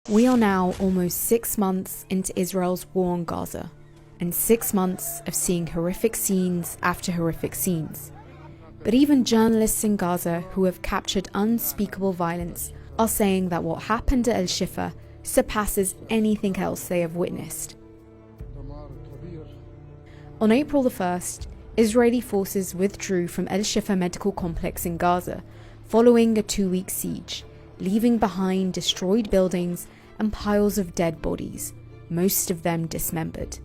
We are now almost 6 months into Israel's war on Gaza, and 6 months of seeing horrific scenes after horrific scenes. But even journalists in Gaza who have captured unspeakable violence are saying that what happened at Shifa surpasses anything else they have witnessed. On April the 1st, Israeli forces withdrew from Shifa medical complex in Gaza following a 2-week siege, leaving behind destroyed buildings and piles of dead bodies, most of them dismembered.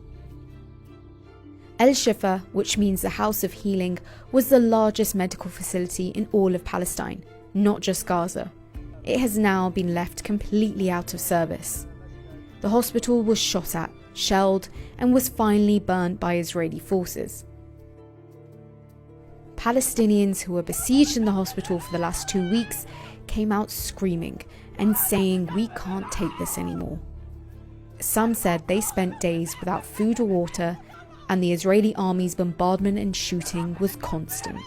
Shifa, which means the House of Healing, was the largest medical facility in all of Palestine, not just Gaza. It has now been left completely out of service. The hospital was shot at, shelled, and was finally burnt by Israeli forces. Palestinians who were besieged in the hospital for the last 2 weeks came out screaming and saying, "We can't take this anymore." Some said they spent days without food or water, and the Israeli army's bombardment and shooting was constant.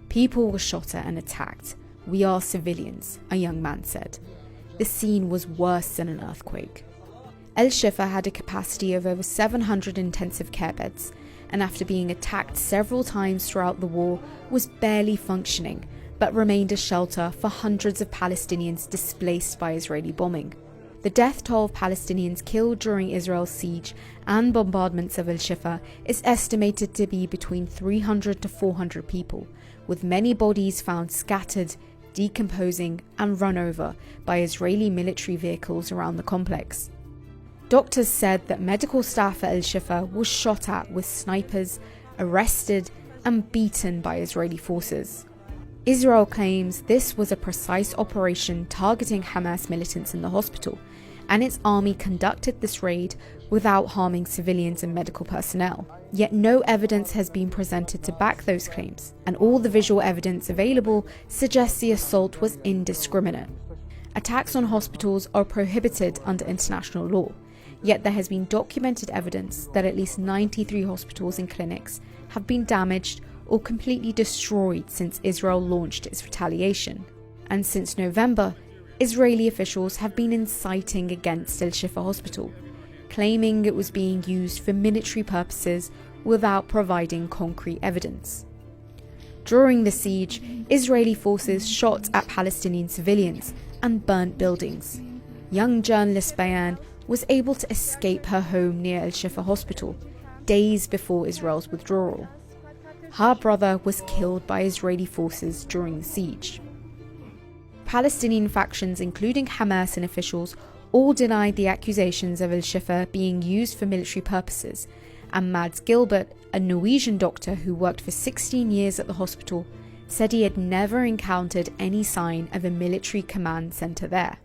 People were shot at and attacked. "We are civilians," a young man said. The scene was worse than an earthquake. Shifa had a capacity of over 700 intensive care beds, and after being attacked several times throughout the war, was barely functioning, but remained a shelter for hundreds of Palestinians displaced by Israeli bombing. The death toll of Palestinians killed during Israel's siege and bombardments of Shifa is estimated to be between 300 to 400 people, with many bodies found scattered, decomposing and run over by Israeli military vehicles around the complex. Doctors said that medical staff at Shifa was shot at with snipers, arrested and beaten by Israeli forces. Israel claims this was a precise operation targeting Hamas militants in the hospital, and its army conducted this raid without harming civilians and medical personnel. Yet no evidence has been presented to back those claims, and all the visual evidence available suggests the assault was indiscriminate. Attacks on hospitals are prohibited under international law, yet there has been documented evidence that at least 93 hospitals and clinics have been damaged or completely destroyed since Israel launched its retaliation. And since November, Israeli officials have been inciting against Shifa Hospital, claiming it was being used for military purposes without providing concrete evidence. During the siege, Israeli forces shot at Palestinian civilians and burnt buildings. Young journalist Bayan was able to escape her home near Shifa Hospital days before Israel's withdrawal. Her brother was killed by Israeli forces during the siege. Palestinian factions, including Hamas and officials, all denied the accusations of Shifa being used for military purposes, and Mads Gilbert, a Norwegian doctor who worked for 16 years at the hospital, said he had never encountered any sign of a military command centre there.